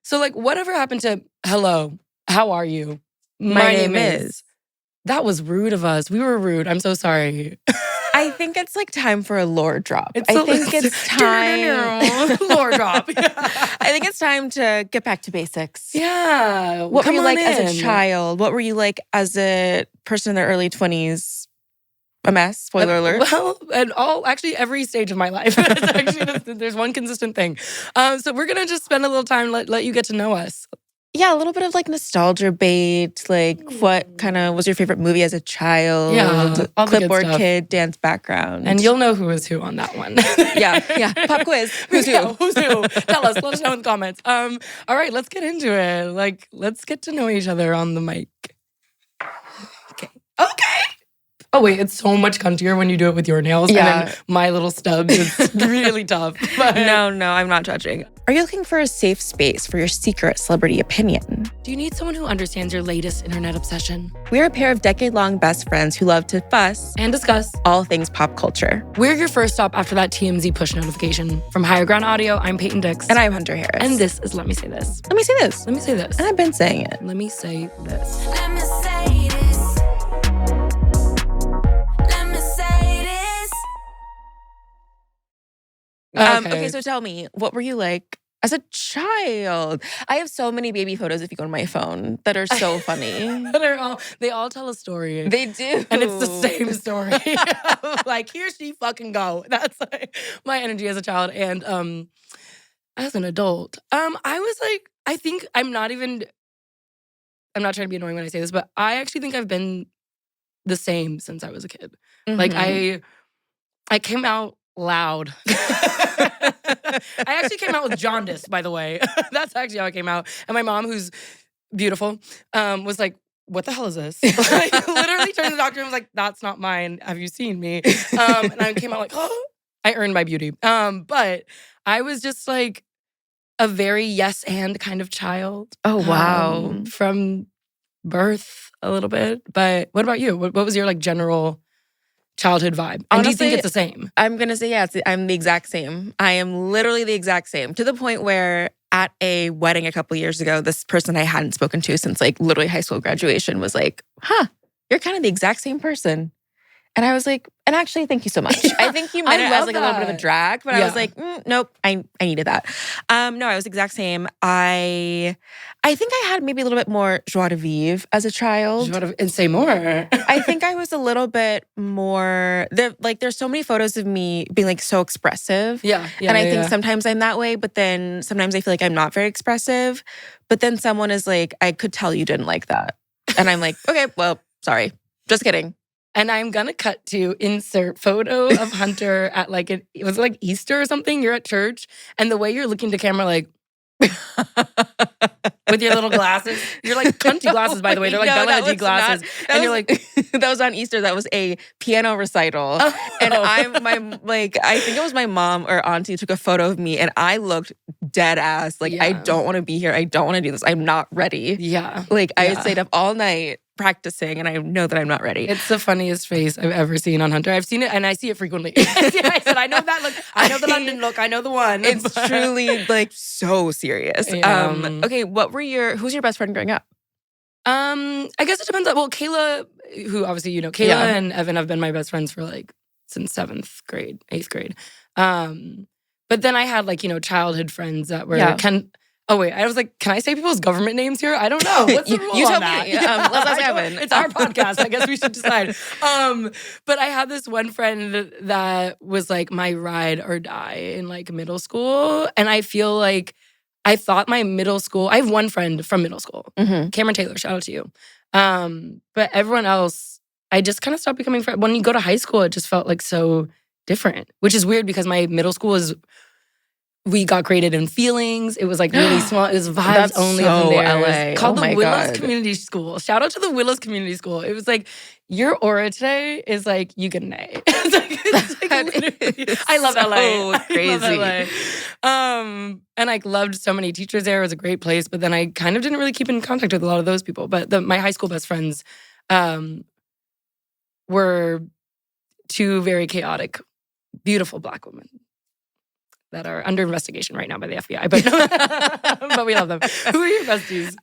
So like, whatever happened to, hello, how are you? My name is. That was rude of us. We were rude. I'm so sorry. I think it's like time for a lore drop. It's time. Lore drop. I think it's time to get back to basics. Yeah. What were you like as a in. child? What were you like as a person in their early 20s? A mess, spoiler alert. Well, and actually every stage of my life. There's one consistent thing. So we're going to just spend a little time, let you get to know us. Yeah, a little bit of like nostalgia bait. Like what kind of was your favorite movie as a child? Yeah, all the good Clipboard stuff. kid, dance background. And you'll know who is who on that one. yeah. Pop quiz. Who's who? Who's who? Tell us. Let us know in the comments. All right, let's get into it. Like, let's get to know each other on the mic. Okay. Oh, wait, it's so much cuntier when you do it with your nails. Yeah. And then my little stubs, it's really tough. But No, I'm not judging. Are you looking for a safe space for your secret celebrity opinion? do you need someone who understands your latest internet obsession? We're a pair of decade-long best friends who love to fuss And discuss. all things pop culture. We're your first stop after that TMZ push notification. From Higher Ground Audio, I'm Peyton Dix. And I'm Hunter Harris. And this is Let Me Say This. Let me say this. Let me say this. And I've been saying it. Let me say this. Let me say this. Let me say this. Okay, so tell me, what were you like as a child? I have so many baby photos if you go to my phone that are so funny. They all tell a story. They do. And it's the same story. Like, here she fucking go. That's like my energy as a child. And as an adult, I was like, I'm not trying to be annoying when I say this, but I actually think I've been the same since I was a kid. Like I came out loud. I actually came out with jaundice, by the way. That's actually how I came out. And my mom, who's beautiful, was like, what the hell is this? Like, literally turned to the doctor and was like, that's not mine. Have you seen me? And I came out like, oh, I earned my beauty. But I was just like a very yes and kind of child. Oh, wow. From birth a little bit. But what about you? What was your like general childhood vibe? And do you think Honestly, it's the same? I'm going to say, I'm the exact same. I am literally the exact same, to the point where at a wedding a couple years ago, this person I hadn't spoken to since like literally high school graduation was like, you're kind of the exact same person. And I was like, and actually, thank you so much. I think you meant it as like a little bit of a drag, but I was like, nope, I needed that. No, I was the exact same. I think I had maybe a little bit more joie de vivre as a child. And say more. I think I was a little bit more, there's so many photos of me being like so expressive. Yeah. And I think sometimes I'm that way, but then sometimes I feel like I'm not very expressive. But then someone is like, I could tell you didn't like that. And I'm like, okay, well, sorry. Just kidding. And I'm going to cut to insert photo of Hunter at like, was it like Easter or something? You're at church. And the way you're looking to camera, like, with your little glasses. You're like cunty glasses, by the way. They're like Bella Hadid glasses. And you're like, that was on Easter. That was a piano recital. And I think it was my mom or auntie took a photo of me and I looked dead ass. Like, I don't want to be here. I don't want to do this. I'm not ready. Yeah. Like, I stayed up all night practicing and I know that I'm not ready. It's the funniest face I've ever seen on Hunter. I've seen it and I see it frequently. I said, I know that look. I know the London look. I know the one. It's truly like so serious. Okay, who's your best friend growing up? I guess it depends. Well, Kayla, who obviously you know, Kayla and Evan have been my best friends for like since 7th grade, 8th grade. But then I had like, you know, childhood friends that were oh wait, I was like, can I say people's government names here? I don't know. What's the rule you on tell that? Me. Let's ask Evan. It's our podcast. I guess we should decide. But I had this one friend that was like my ride or die in like middle school. And I feel like I thought my middle school, I have one friend from middle school, Cameron Taylor, shout out to you. But everyone else, I just kind of stopped becoming friends. When you go to high school, it just felt like so different, which is weird because my middle school we got graded in feelings. It was like really small. It was vibes That's only so from there. LA. Called the Willows God. Community School. Shout out to the Willows Community School. It was like, your aura today is like, you get an A. I love LA. Crazy. I love LA. And I loved so many teachers there. It was a great place. But then I kind of didn't really keep in contact with a lot of those people. But my high school best friends were two very chaotic, beautiful Black women. that are under investigation right now by the FBI. But but we love them. Who are your besties?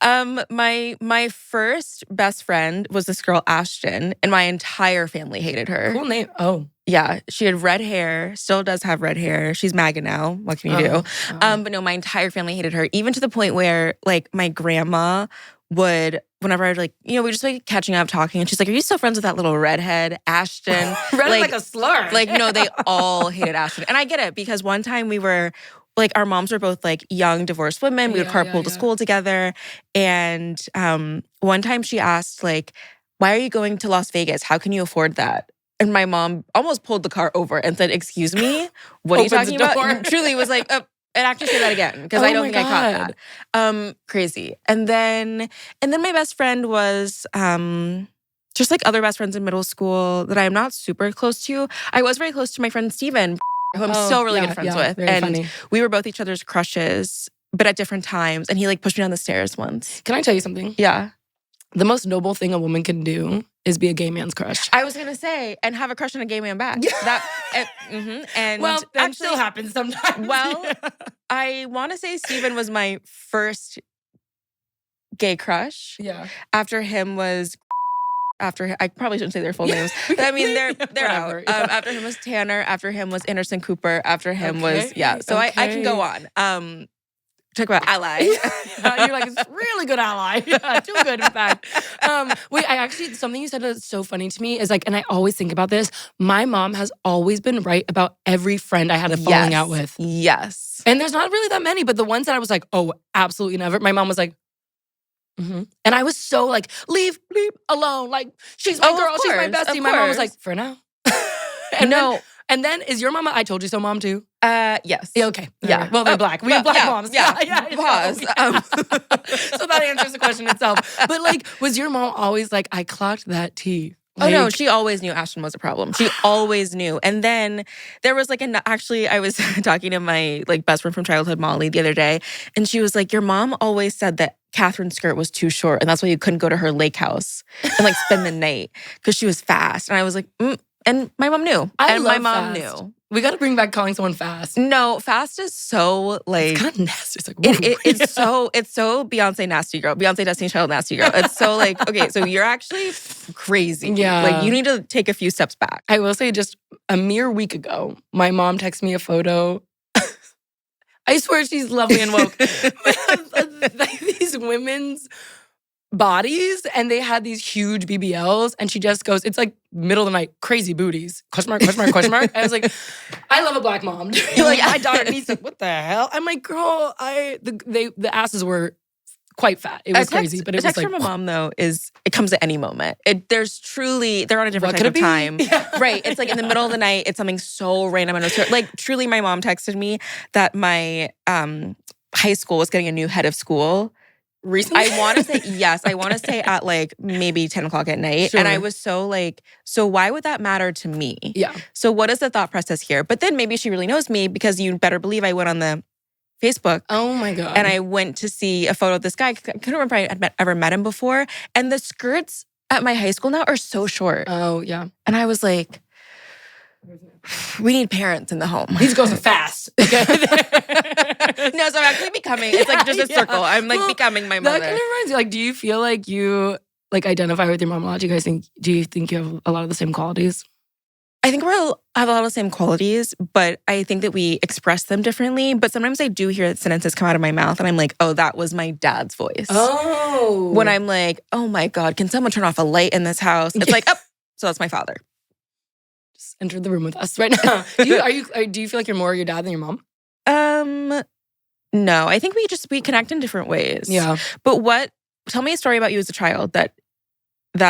My first best friend was this girl Ashton, and my entire family hated her. Cool name. Oh. Yeah, she had red hair, still does have red hair. She's MAGA now. What can you do? But no, my entire family hated her, even to the point where like my grandma would, whenever I'd like, we just like catching up talking, and she's like, "Are you still friends with that little redhead, Ashton?" Red like a slur. Like, no, they all hated Ashton. And I get it, because one time we were, like, our moms were both like young divorced women. We would carpool to school together. And one time she asked, like, "Why are you going to Las Vegas? How can you afford that?" And my mom almost pulled the car over and said, "Excuse me, what are you talking about?" And truly was like, and actually say that again, because I don't think I caught that. Crazy. And then my best friend was just like other best friends in middle school that I am not super close to. I was very close to my friend Steven, who I'm still really good friends with. And funny. We were both each other's crushes, but at different times. And he like pushed me down the stairs once. Can I tell you something? Yeah. The most noble thing a woman can do is be a gay man's crush. I was gonna say, and have a crush on a gay man back. And well, that actually, still happens sometimes. Well, I want to say Steven was my first gay crush. Yeah. After him was, I probably shouldn't say their full names. But I mean, they're out. After him was Tanner. After him was Anderson Cooper. After him was So I can go on. Talk about ally. You're like, it's really good ally. Yeah, too good, in fact. Wait, I actually, something you said that's so funny to me is like, and I always think about this, my mom has always been right about every friend I had a falling out with. Yes. And there's not really that many, but the ones that I was like, oh, absolutely never. My mom was like, and I was so like, leave alone. Like, she's my girl, she's my bestie. My mom was like, for now. And then is your mama I told you so mom too? Yes. Yeah, okay. Yeah. Right. Well, they're black. We have black moms. Yeah. Pause. So that answers the question itself. But like, was your mom always like, I clocked that tea? Like, oh no, she always knew Ashton was a problem. She always knew. And then there was like actually I was talking to my like best friend from childhood, Molly, the other day, and she was like, your mom always said that Catherine's skirt was too short, and that's why you couldn't go to her lake house and like spend the night because she was fast. And I was like, and my mom knew. And my mom knew. We got to bring back calling someone fast. No, fast is so like, it's kind of nasty. It's like, it's so Beyonce nasty girl, Beyonce Destiny's Child nasty girl. It's so like, okay, so you're actually crazy. Yeah. Like you need to take a few steps back. I will say just a mere week ago, my mom texted me a photo. I swear she's lovely and woke. Like these women's bodies, and they had these huge BBLs, and she just goes, it's like middle of the night, crazy booties, question mark, question mark, question mark. I was like, I love a black mom. Like, my daughter needs to, what the hell? I'm like, girl, the asses were quite fat. It was crazy, but it was like. A text from a mom, though, it comes at any moment. They're on a different type of time. Yeah. Right. It's like in the middle of the night, it's something so random. Like, truly, my mom texted me that my high school was getting a new head of school. Recently? I want to say, yes. I want to say at like maybe 10 o'clock at night. Sure. And I was so like, so why would that matter to me? Yeah. So what is the thought process here? But then maybe she really knows me, because you better believe I went on the Facebook. Oh my God. And I went to see a photo of this guy. I couldn't remember if I had ever met him before. And the skirts at my high school now are so short. Oh, yeah. And I was like, we need parents in the home. These girls are fast. Okay. No, so I'm actually becoming, it's like just a circle. I'm like becoming my mother. That kind of reminds me, like, do you feel like you like identify with your mom a lot? Do you think you have a lot of the same qualities? I think we have a lot of the same qualities, but I think that we express them differently. But sometimes I do hear sentences come out of my mouth and I'm like, oh, that was my dad's voice. Oh. When I'm like, oh my God, can someone turn off a light in this house? It's like, oh, so that's my father. Just entered the room with us right now. Do you feel like you're more your dad than your mom? No, I think we connect in different ways. Yeah. But tell me a story about you as a child that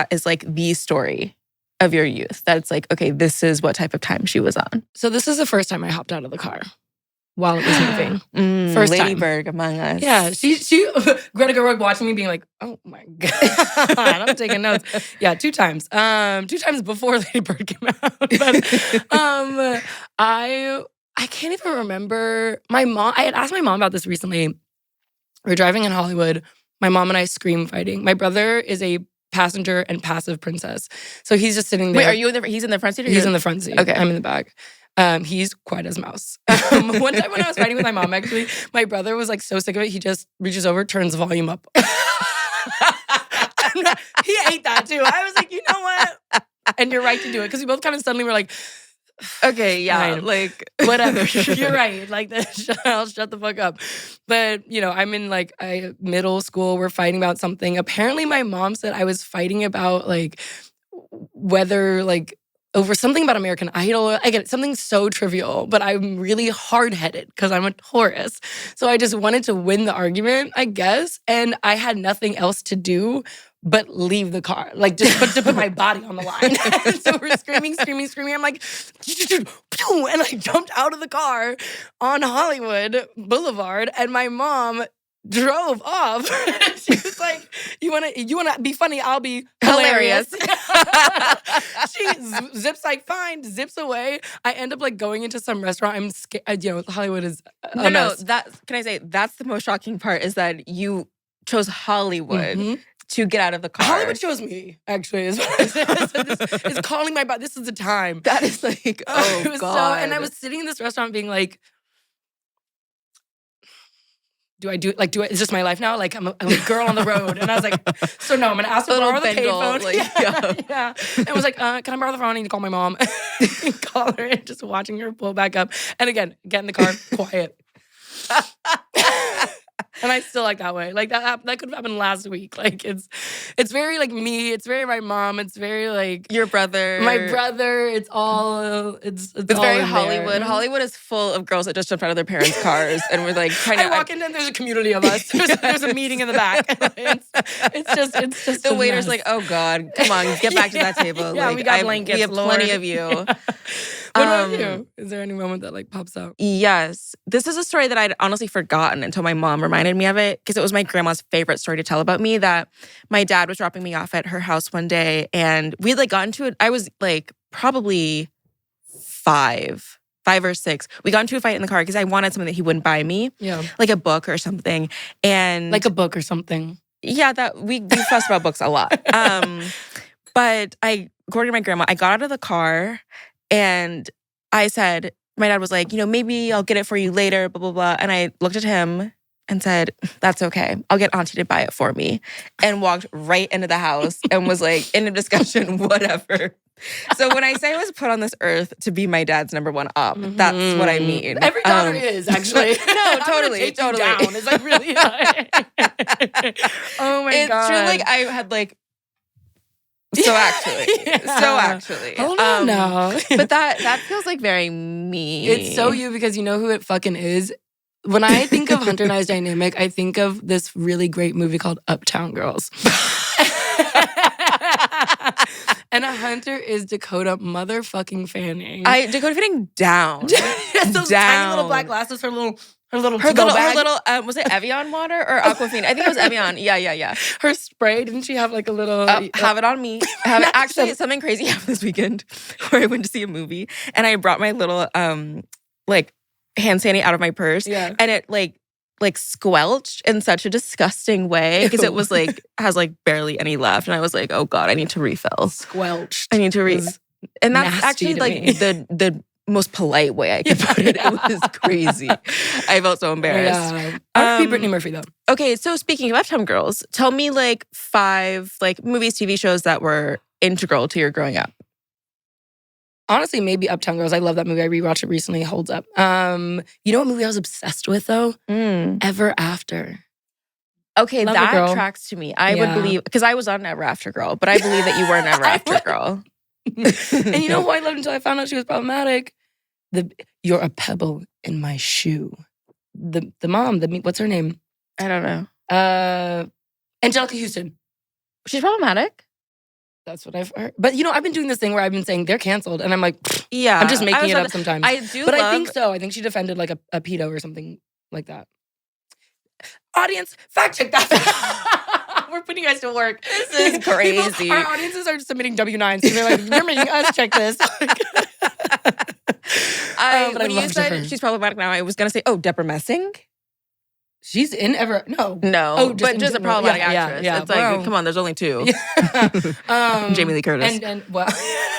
is like the story of your youth. That's like, okay, this is what type of time she was on. So this is the first time I hopped out of the car while it was moving. First Lady time. Bird among us. Yeah, she Greta Gerwig watching me being like, oh my God, I'm taking notes. Yeah, 2 times. 2 times before Lady Bird came out. But I can't even remember. I had asked my mom about this recently. We were driving in Hollywood. My mom and I scream fighting. My brother is a passenger and passive princess. So he's just sitting there. Wait, he's in the front seat? He's in the front seat. Okay. I'm in the back. He's quiet as a mouse. One time when I was fighting with my mom, actually, my brother was like so sick of it, he just reaches over, turns the volume up. He ate that too. I was like, you know what? And you're right to do it. Because we both kind of suddenly were like, Okay, yeah, fine. like Whatever. You're right. Like, I'll shut the fuck up. But, I'm in like middle school. We're fighting about something. Apparently, my mom said I was fighting about like whether like over something about American Idol. I get it, something so trivial, but I'm really hard-headed because I'm a Taurus. So I just wanted to win the argument, I guess. And I had nothing else to do but leave the car, like just to put my body on the line. So we're screaming. I'm like, and I jumped out of the car on Hollywood Boulevard, and my mom drove off. She was like, you wanna be funny, I'll be hilarious. She zips like, fine, zips away. I end up like going into some restaurant. I'm scared. Hollywood is a mess. Can I say, that's the most shocking part is that you chose Hollywood to get out of the car. Hollywood chose me, actually, is what I said. It's calling my body. This is the time. That is like, oh, God. And I was sitting in this restaurant being like, do I do it? Is this my life now? Like, I'm a girl on the road. And I was like, so no, I'm going to ask to borrow the payphone. Like, yeah. And I was like, can I borrow the phone? I need to call my mom. Call her and just watching her pull back up. And again, get in the car, quiet. And I still like that way. Like that could have happened last week. Like it's very like me. It's very my mom. It's very like your brother. My brother. It's all it's all very in Hollywood. there. Hollywood is full of girls that just jumped out of their parents' cars and we're like trying to. I walk in and there's a community of us. There's a meeting in the back. It's just the waiter's like, oh God, come on, get back to that table. Yeah, like, we got blankets. We have plenty of you. Yeah. What about you? Is there any moment that like pops out? Yes. This is a story that I'd honestly forgotten until my mom reminded me of it because it was my grandma's favorite story to tell about me that my dad was dropping me off at her house one day and we'd like gotten to it. I was like probably five or six. We got into a fight in the car because I wanted something that he wouldn't buy me. Yeah. Like a book or something. And like a book or something. Yeah, that we fuss about books a lot. But according to my grandma, I got out of the car and I said, my dad was like, maybe I'll get it for you later, blah, blah, blah. And I looked at him and said, that's okay. I'll get auntie to buy it for me. And walked right into the house and was like, in a discussion, whatever. So when I say I was put on this earth to be my dad's number one up, that's what I mean. Every daughter is, actually. No, totally. Down. It's like really oh my God. It's true, like I had like, So actually. Hold on now. But that feels like very me. It's so you because you know who it fucking is? When I think of Hunter and I's dynamic, I think of this really great movie called Uptown Girls. And a Hunter is Dakota motherfucking Fanning. Dakota Fanning down. Those tiny little black glasses, her little bag. Was it Evian water or Aquafina? I think it was Evian. Yeah. Her spray, didn't she have like a little... have it on me. Actually, something crazy happened this weekend where I went to see a movie and I brought my little like hand sanitizer out of my purse. Yeah. And it like squelched in such a disgusting way because it was like, has like barely any left. And I was like, oh God, I need to refill. Squelched. I need to and that's actually like the most polite way I could put it. It was crazy. I felt so embarrassed. Yeah. R.I.P. Brittany Murphy though. Okay, so speaking of Uptown Girls, tell me like 5 like movies, TV shows that were integral to your growing up. Honestly, maybe Uptown Girls. I love that movie. I rewatched it recently. It holds up. You know what movie I was obsessed with though? Ever After. Okay, Love that it, girl. tracks to me. I would believe, because I was on Ever After Girl, but I believe that you were an Ever After Girl. And you know who I loved until I found out she was problematic? You're a pebble in my shoe. The mom, what's her name? I don't know. Angelica Houston. She's problematic? That's what I've heard. But I've been doing this thing where I've been saying they're canceled. And I'm like, yeah. I'm just making it up sometimes. I think so. I think she defended like a pedo or something like that. Audience, fact check that. We're putting you guys to work. This is crazy. Our audiences are submitting W-9s. So they're like, you're making us check this. When you said she's problematic now, I was going to say, Deborah Messing? She's in Ever... No. No, but just a problematic actress. Yeah, it's like, come on, there's only 2. Yeah. Jamie Lee Curtis. And well...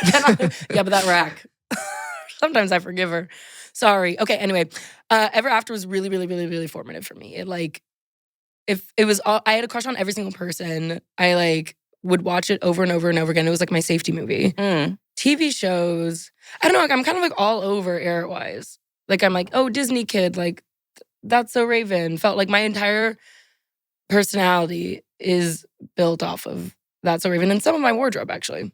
yeah, but that rack. Sometimes I forgive her. Sorry. Okay, anyway. Ever After was really, really, really, really formative for me. It like, if it was all, I had a crush on every single person. I like would watch it over and over and over again. It was like my safety movie. TV shows. I don't know, like I'm kind of like all over era-wise. Like I'm like, oh, Disney kid, like That's So Raven. Felt like my entire personality is built off of That's So Raven and some of my wardrobe, actually,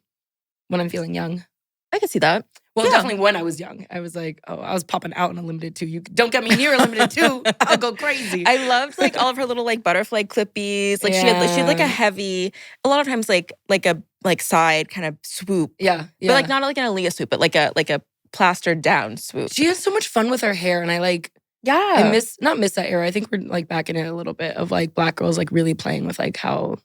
when I'm feeling young. I can see that. Well, Yeah. definitely when I was young. I was like, oh, I was popping out in a limited 2. You don't get me near a limited 2. I'll go crazy. I loved like all of her little like butterfly clippies. Like she had like a heavy, a lot of times like a side kind of swoop. Yeah. But like not like an Aaliyah swoop, but like a plastered down swoop. She has so much fun with her hair, and I like, Yeah. I not miss that era. I think we're like back in it a little bit of like Black girls like really playing with like how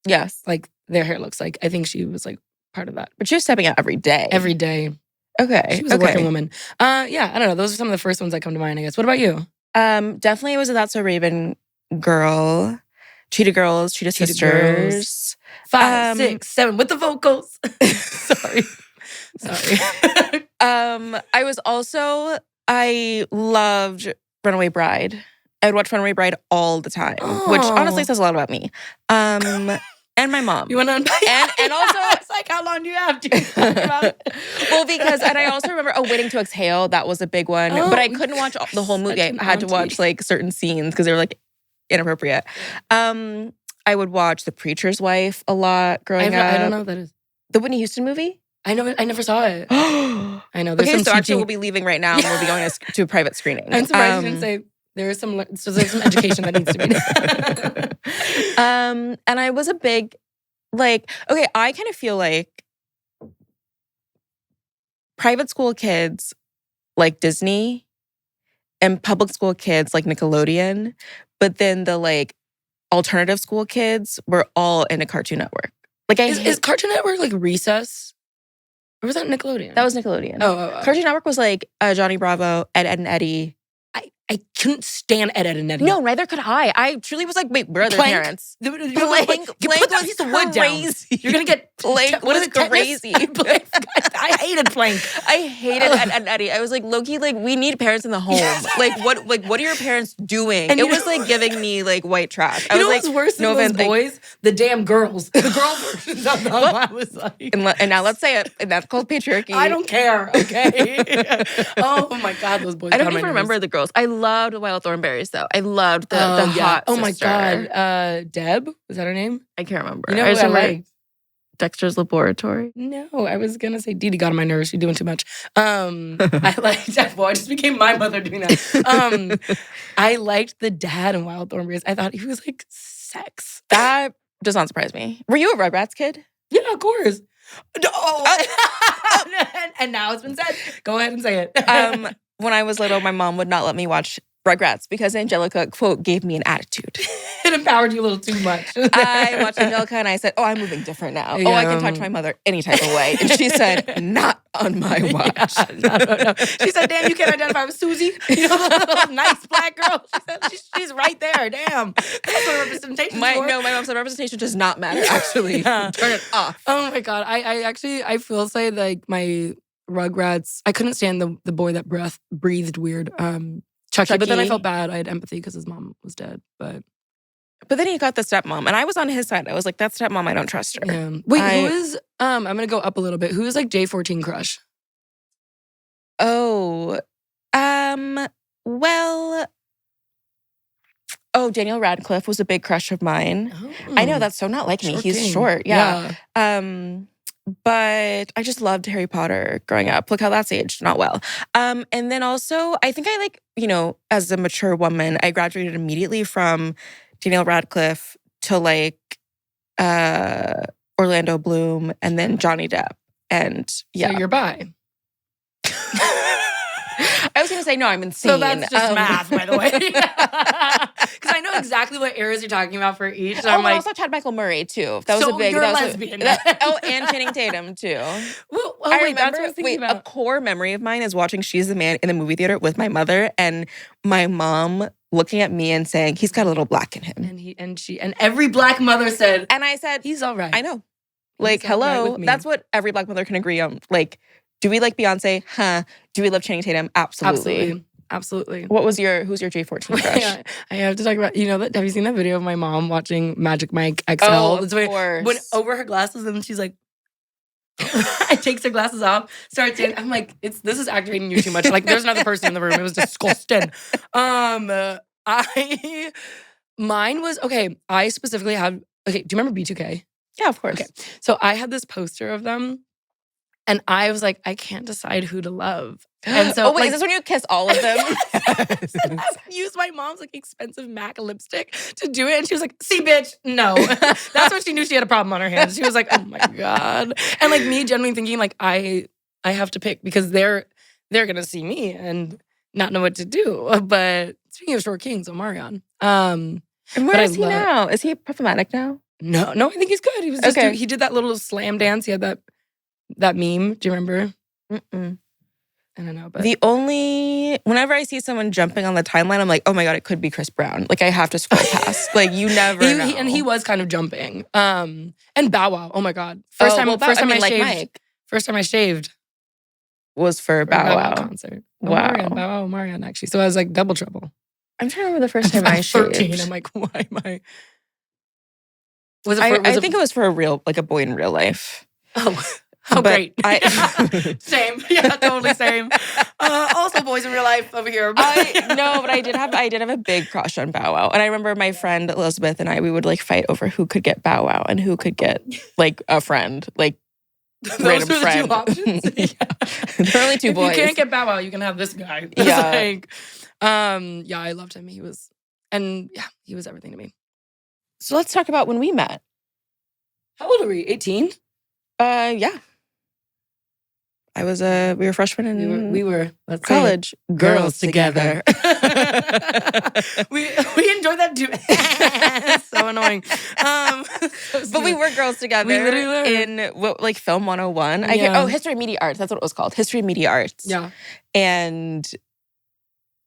Yes. like their hair looks like. I think she was like part of that. But she was stepping out every day. Every day. Okay. She was a working woman. Yeah, I don't know. Those are some of the first ones that come to mind, I guess. What about you? Definitely was a That's So Raven girl. Cheetah Girls, Cheetah Sisters. 5, 6, 7 with the vocals. Sorry. I loved Runaway Bride. I would watch Runaway Bride all the time, which honestly says a lot about me. And my mom. You want to unpack? And also, it's like, how long do you have to talk about it? Well, because, and I also remember Waiting to Exhale, that was a big one. But I couldn't watch the whole movie. I had to watch like certain scenes because they were like inappropriate. I would watch The Preacher's Wife a lot growing up. I don't know what that is. The Whitney Houston movie? I know. I never saw it. I know. There's Okay, some so actually teaching. we'll be leaving right now and we'll be going to a private screening. I'm surprised you didn't say there's some education that needs to be done. And I was a big, like, okay, I kind of feel like private school kids like Disney and public school kids like Nickelodeon, but then the like alternative school kids were all into Cartoon Network. Like, is Cartoon Network like Recess? Or was that Nickelodeon? That was Nickelodeon. Oh. Cartoon Network was like Johnny Bravo, Ed, and Eddie. I couldn't stand Ed, and Eddie. No, neither could I. I truly was like, wait, where are their parents? Plank Plank put that piece of wood down. Crazy. You're gonna get Plank what is was it, tetanus? crazy. I hated Plank. I hated Ed and Eddie. I was like, Loki, like, we need parents in the home. Yes. Like, what are your parents doing? And it was like giving me like white trash. I You was know like, what's worse than those boys? The damn girls. The girl versions of them. I was like, and now let's say it, and that's called patriarchy. I don't care. Okay. Oh my God, those boys. I don't even remember the girls. I loved the Wild Thornberries though. I loved the yeah. hot. Oh my sister. God, Deb, was that her name? I can't remember. You know I who just I remember liked? Dexter's Laboratory. No, I was gonna say Dee Dee got on my nerves. She's doing too much. I liked. Boy, I just became my mother doing that. I liked the dad in Wild Thornberries. I thought he was like sex. That does not surprise me. Were you a Rugrats kid? Yeah, of course. And now it's been said. Go ahead and say it. When I was little, my mom would not let me watch Rugrats because Angelica, quote, gave me an attitude. It empowered you a little too much. I watched Angelica and I said, oh, I'm moving different now. Oh, I can touch my mother any type of way. And she said, not on my watch. Yeah, no. She said, damn, you can't identify with Susie. You know, the little nice black girl. She said, she's right there. Damn. That's what representation My mom said representation does not matter, actually. Yeah. Turn it off. Oh my God. I feel say like my Rugrats, I couldn't stand the boy that breathed weird. Chucky. But then I felt bad. I had empathy because his mom was dead. But then he got the stepmom, and I was on his side. I was like, that stepmom, I don't trust her. yeah. Wait, who is? I'm gonna go up a little bit. Who is like J14 crush? Oh, Daniel Radcliffe was a big crush of mine. Oh. I know that's so not like me. He's king. short, yeah. But I just loved Harry Potter growing up. Look how that's aged, not well. And then also, I think I like, as a mature woman, I graduated immediately from Daniel Radcliffe to like Orlando Bloom and then Johnny Depp. And yeah. So you're bi. I was going to say, no, I'm insane. So that's just math, by the way. Because I know exactly what eras you're talking about for each. So I'm like, also Chad Michael Murray, too. That was so a big... you're that was lesbian. and Channing Tatum, too. Well, I wait, that's what I was remember, thinking about. A core memory of mine is watching She's the Man in the movie theater with my mother and my mom looking at me and saying, he's got a little black in him. And every black mother said, and I said, he's all right. I know. Like, He's all right hello. with me. That's what every black mother can agree on. Like, Do we like Beyonce? Huh. Do we love Channing Tatum? Absolutely. Absolutely. Who's your J14 crush? Yeah, I have to talk about, that. Have you seen that video of my mom watching Magic Mike XL? Oh, It's of when course. over her glasses and she's like, takes her glasses off, starts dancing. I'm like, this is activating you too much. Like, there's another person in the room. It was disgusting. Mine was, I specifically had, do you remember B2K? Yeah, of course. Okay. So I had this poster of them and I was like, I can't decide who to love. And so, is this when you kiss all of them? yes. Used my mom's expensive MAC lipstick to do it. And she was like, see, bitch, no. That's when she knew she had a problem on her hands. She was like, oh my God. And me genuinely thinking I have to pick because they're going to see me and not know what to do. But speaking of short kings, Omarion. And where is he now? Is he problematic now? No, I think he's good. He was just he did that little slam dance. He had that meme. Do you remember? Mm-mm. I don't know, but whenever I see someone jumping on the timeline, I'm like, oh my God, it could be Chris Brown. I have to scroll past. You never know. And he was kind of jumping. And Bow Wow. Oh my God. First time I shaved. Mike. First time I shaved was for Bow Wow concert. Wow. Bow Wow, Omarion, actually. So I was like double trouble. I'm trying to remember the first time I shaved. 13. I'm like, why am I? I think it was for a boy in real life. Oh, great. Same. Yeah, totally same. Also boys in real life over here. But I did have a big crush on Bow Wow. And I remember my friend Elizabeth and I, we would fight over who could get Bow Wow and who could get a friend. Those random were the friend. two options. There are only two boys. If you can't get Bow Wow, you can have this guy. Yeah. I loved him. He was everything to me. So let's talk about when we met. How old are we? 18? Yeah. We were freshmen in we were let's college. Say, girls together. we enjoyed that too. So annoying. But we were girls together. We literally were. In Film 101. History and Media Arts. That's what it was called. History and Media Arts. Yeah. And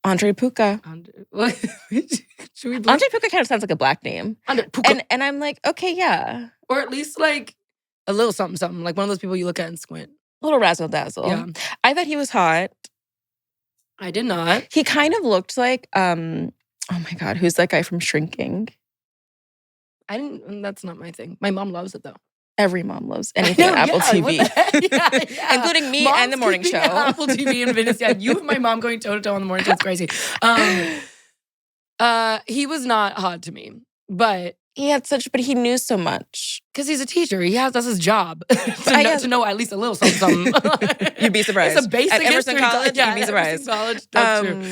Andre Puka. Andre Puka kind of sounds like a black name. Andre Puka. And I'm like, okay, yeah. Or at least a little something. Like one of those people you look at and squint. A little razzle dazzle. Yeah. I thought he was hot. I did not. He kind of looked like, oh my God, who's that guy from Shrinking? That's not my thing. My mom loves it though. Every mom loves anything on Apple TV. Yeah. Including me Moms and the morning show. Apple TV and Venus. Yeah, you and my mom going toe-to-toe on the morning show is crazy. He was not hot to me, but but he knew so much. Because he's a teacher. That's his job. to know at least a little something. You'd be surprised. It's a basic at Emerson history College, yeah, you'd be surprised. College, that's true.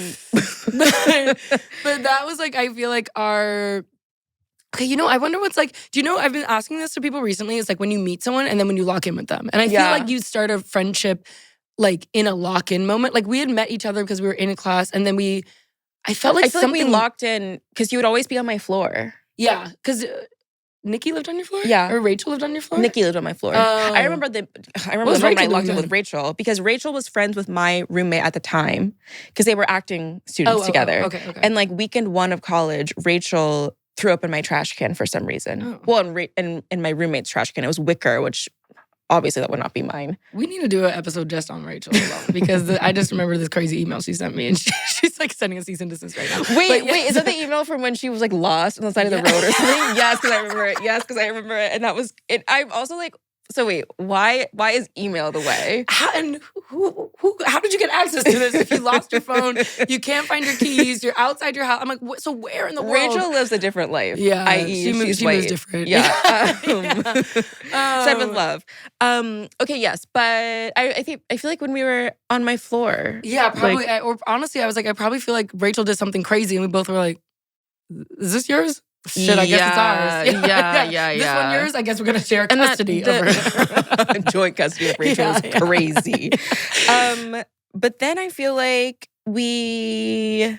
But that was I feel our... Okay, I wonder what's do you know, I've been asking this to people recently. It's when you meet someone and then when you lock in with them. And I feel you start a friendship in a lock-in moment. We had met each other because we were in a class and then I felt I feel we locked in because you would always be on my floor. Yeah, because Nikki lived on your floor? Yeah. Or Rachel lived on your floor? Nikki lived on my floor. I remember the moment I locked in with Rachel because Rachel was friends with my roommate at the time because they were acting students together. Okay. And weekend one of college, Rachel threw up in my trash can for some reason. Oh. Well, in my roommate's trash can, it was wicker, which obviously that would not be mine. We need to do an episode just on Rachel alone because I just remember this crazy email she sent me and she's sending a cease and desist right now. Wait, is that the email from when she was lost on the side of the road or something? Yes, because I remember it. And that was it. I'm also so wait, why is email the way? How did you get access to this? If you lost your phone, you can't find your keys, you're outside your house. I'm like, so where in the world? Rachel lives a different life. Yeah, she moves different. Yeah. Said with love. Okay, yes, but I feel when we were on my floor. Yeah, probably. Or honestly, I was I probably feel Rachel did something crazy and we both were is this yours? Shit, I guess it's ours. Yeah. This one yours? I guess we're going to share custody over it. Joint custody of Rachel is crazy. But then I feel we... I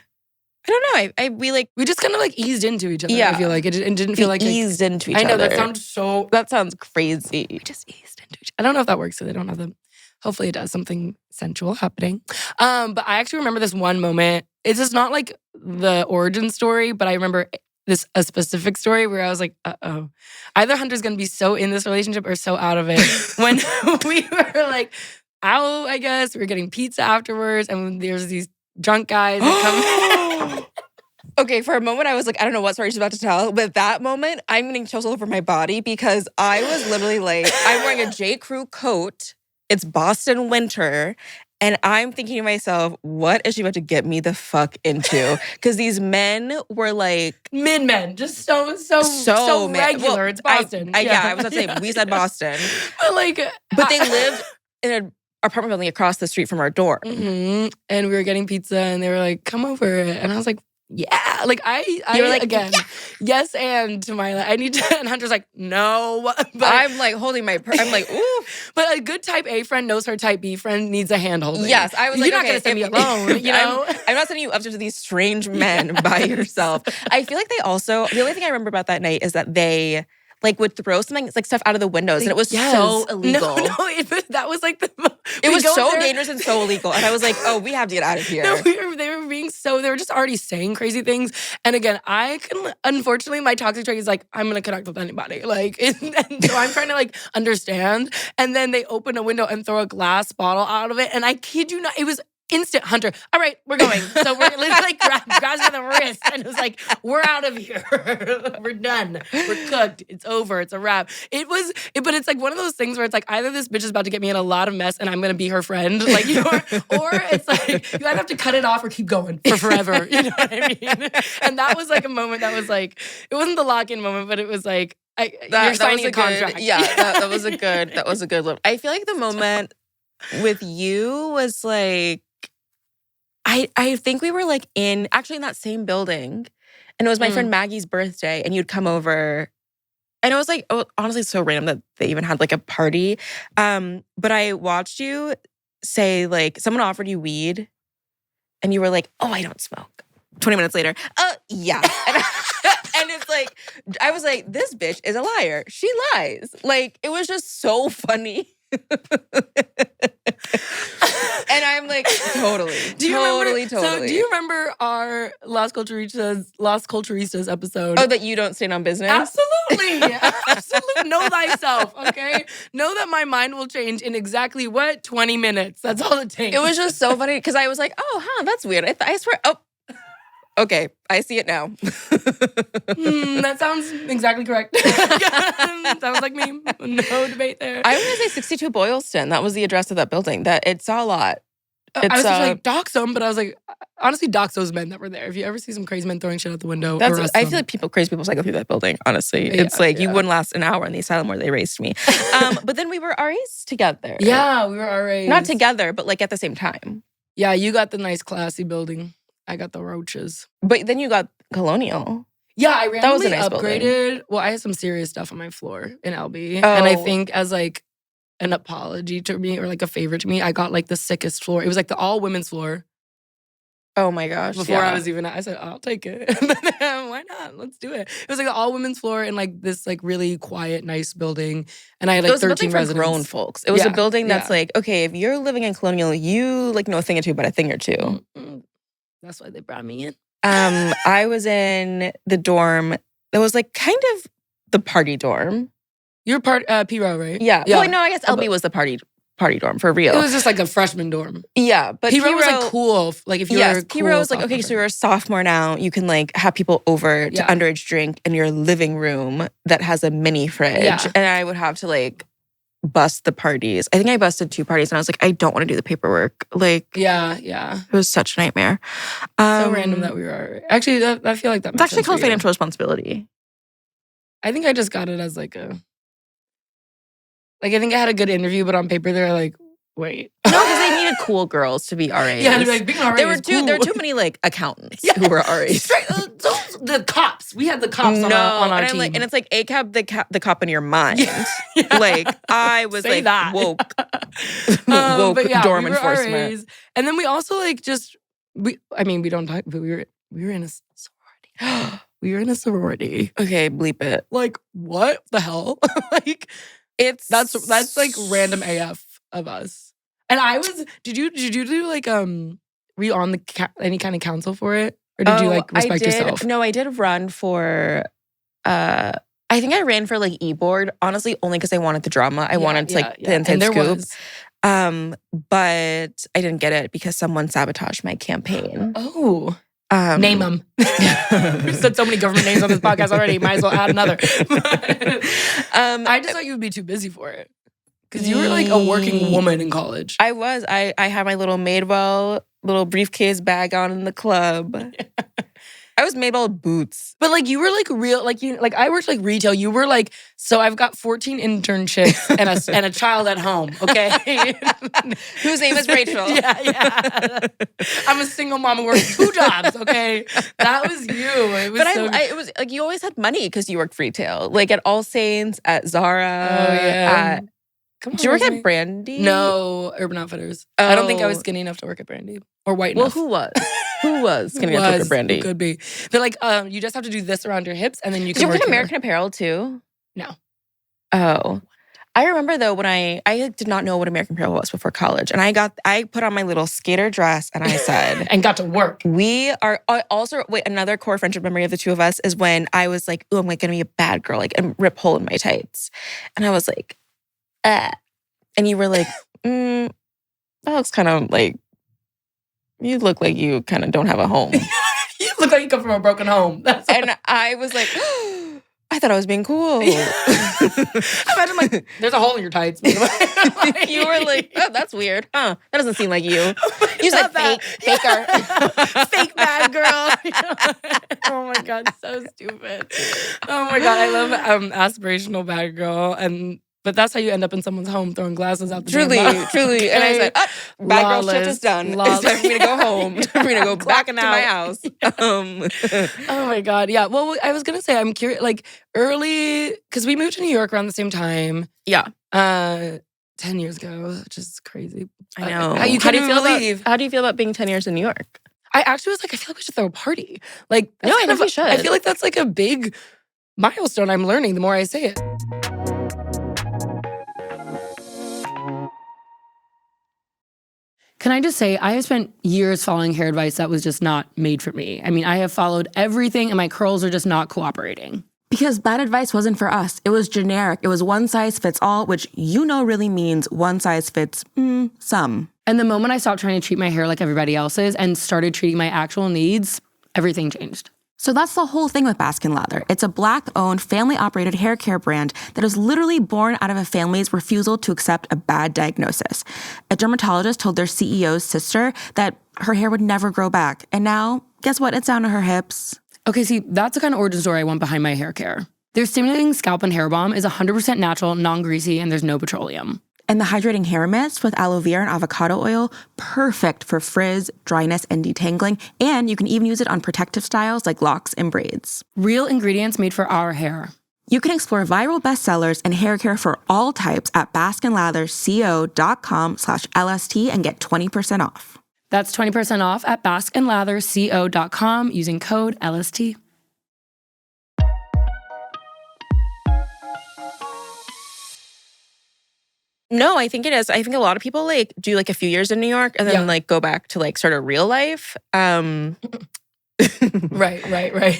don't know. We just kind of eased into each other. Yeah. I feel it didn't feel eased into each other. I know, that sounds so... That sounds crazy. We just eased into each other. I don't know if that works, so they don't have them. Hopefully it does, something sensual happening. But I actually remember this one moment. It's just not the origin story, but I remember a specific story where I was uh-oh. Either Hunter's going to be so in this relationship or so out of it. When we were out, I guess. We were getting pizza afterwards, and there's these drunk guys that come. Okay, for a moment, I was like, I don't know what story she's about to tell. But that moment, I'm getting chills all over my body because I was literally like, I'm wearing a J. Crew coat. It's Boston winter. And I'm thinking to myself, what is she about to get me the fuck into? Because these men were like... Mid-men, just so regular. Well, it's Boston. I was about to say, we said Boston. But like... But they lived in an apartment building across the street from our dorm. And we were getting pizza and they were like, come over. And I was like, yeah. Like I you were like, again, yeah. Yes, and to my, I need to, and Hunter's like, no. But I'm like holding my, I'm like, ooh. But a good type A friend knows her type B friend needs a handhold. Yes, I was You're like, not okay, going to send me alone, you know? I'm not sending you up to these strange men by yourself. I feel like they also, the only thing I remember about that night is that they like would throw something like stuff out of the windows, and it was so illegal. No, that was like the. It was so dangerous and so illegal, and I was like, "Oh, we have to get out of here." No, they were being so. They were just already saying crazy things, and again, I can. Unfortunately, my toxic trait is like I'm gonna connect with anybody, like, and so I'm trying to like understand, and then they open a window and throw a glass bottle out of it, and I kid you not, it was. Instant Hunter. All right, we're going. So we're like grabs me the wrist and it was like, we're out of here. We're done. We're cooked. It's over. It's a wrap. But it's like one of those things where it's like either this bitch is about to get me in a lot of mess and I'm gonna be her friend, like or it's like you either have to cut it off or keep going for forever. You know what I mean? And that was like a moment that was like, it wasn't the lock-in moment, but it was like you're signing a contract. That was a good look. I feel like the moment with you was like. I think we were like in that same building, and it was my friend Maggie's birthday, and you'd come over, and it was like, honestly, so random that they even had like a party. But I watched you say like someone offered you weed, and you were like, "Oh, I don't smoke." 20 minutes later, yeah, and it's like I was like, "This bitch is a liar. She lies." Like it was just so funny. And I'm like, totally. So do you remember our Las Culturistas episode? Oh, that you don't stand on business? Absolutely. Absolutely. Know thyself, okay? Know that my mind will change in exactly what? 20 minutes. That's all it takes. It was just so funny because I was like, oh, that's weird. I swear, okay, I see it now. That sounds exactly correct. Sounds like me. No debate there. I was going to say 62 Boylston. That was the address of that building. That it saw a lot. I was just like, dox them, but I was like, honestly, dox those men that were there. If you ever see some crazy men throwing shit out the window, I feel like crazy people cycle through that building, honestly. It's like, you wouldn't last an hour in the asylum where they raised me. But then we were RAs together. Yeah, we were RAs. Not together, but like at the same time. Yeah, you got the nice classy building. I got the roaches. But then you got Colonial. Yeah, I randomly nice upgraded. Building. Well, I had some serious stuff on my floor in LB. Oh. And I think as like an apology to me or like a favor to me, I got like the sickest floor. It was like the all women's floor. Oh my gosh. Before I was even, I said, I'll take it. Why not? Let's do it. It was like the all women's floor in like this like really quiet, nice building. And I had like 13 residents. For grown folks. It was a building that's like, okay, if you're living in Colonial, you like know a thing or two about a thing or two. Mm-mm. That's why they brought me in. I was in the dorm that was like kind of the party dorm. You're P-Row, right? Yeah. Well, no, I guess LB was the party dorm for real. It was just like a freshman dorm. Yeah, but P-Row was like cool. Like if you were cool. P-Row was like, okay, so you're a sophomore now. You can like have people over to underage drink in your living room that has a mini fridge. Yeah. And I would have to like bust the parties. I think I busted 2 parties and I was like, I don't want to do the paperwork. Like, yeah. It was such a nightmare. So random that we were. Actually, I feel like that it's actually called financial responsibility. I think I just got it as like a. Like, I think I had a good interview, but on paper, they're like, wait. No, because they needed cool girls to be RAs. Yeah, like, being RA there were too many, like, accountants who were RAs. The cops. We had the cops on our team. Like, and it's like, ACAB, the cop in your mind. Yeah. Like, I was Say like, that. woke we dorm were enforcement. RAs. And then we also, like, we don't talk, but we were in a sorority. We were in a sorority. Okay, bleep it. Like, what the hell? Like... That's like random AF of us. And I was. Did you do like were you on any kind of council for it, or did you like respect yourself? No, I did run for. I think I ran for like e-board. Honestly, only because I wanted the drama. I wanted to like the inside scoop. But I didn't get it because someone sabotaged my campaign. Oh. Name them. We've said so many government names on this podcast already. Might as well add another. I just thought you would be too busy for it. Because you were like a working woman in college. I was. I had my little Madewell little briefcase bag on in the club. I was Madewell boots. But like you were like real, like you, like I worked like retail. You were like, so I've got 14 internships and a child at home, okay? Whose name is Rachel. Yeah. I'm a single mom who works 2 jobs, okay? That was you. It was it was like you always had money because you worked retail. Like at All Saints, at Zara, Oh, yeah. Did you work at Brandy? No, Urban Outfitters. I don't think I was skinny enough to work at Brandy or white enough. Well, who was? Who was skinny enough to work at Brandy? Could be. They're like, you just have to do this around your hips and then you can Did you work work at here. American Apparel too? No. Oh. I remember though when I did not know what American Apparel was before college. And I put on my little skater dress and I said... and got to work. We are also... Wait, another core friendship memory of the two of us is when I was like, oh, I'm like going to be a bad girl, like, and rip hole in my tights. And I was like, And you were like, that looks kind of like... You look like you kind of don't have a home. You look like you come from a broken home. And I was like... I thought I was being cool. Imagine like, there's a hole in your tights. Like, you were like, oh, that's weird. Huh? That doesn't seem like you. You said fake, faker. Fake bad girl. Oh my God, so stupid. Oh my God, I love aspirational bad girl. But that's how you end up in someone's home throwing glasses out the Truly. And I said, bad girl shift is done. Lawless. It's time for me to go home. It's time for me to go back into my house. Oh my God, yeah. Well, I was gonna say, I'm curious, like early, because we moved to New York around the same time. Yeah. 10 years ago, which is crazy. I know. How do you feel about being 10 years in New York? I actually was like, I feel like we should throw a party. Like, No, I think we should. I feel like that's like a big milestone I'm learning the more I say it. Can I just say, I have spent years following hair advice that was just not made for me. I mean, I have followed everything and my curls are just not cooperating. Because bad advice wasn't for us. It was generic. It was one size fits all, which really means one size fits some. And the moment I stopped trying to treat my hair like everybody else's and started treating my actual needs, everything changed. So that's the whole thing with Baskin Lather. It's a Black-owned, family-operated hair care brand that is literally born out of a family's refusal to accept a bad diagnosis. A dermatologist told their CEO's sister that her hair would never grow back. And now, guess what? It's down to her hips. Okay, see, that's the kind of origin story I want behind my hair care. Their stimulating scalp and hair balm is 100% natural, non-greasy, and there's no petroleum. And the hydrating hair mist with aloe vera and avocado oil, perfect for frizz, dryness, and detangling. And you can even use it on protective styles like locks and braids. Real ingredients made for our hair. You can explore viral bestsellers and hair care for all types at baskinlatherco.com/LST and get 20% off. That's 20% off at baskinlatherco.com using code LST. No, I think it is. I think a lot of people like do like a few years in New York and then like go back to like sort of real life. Right.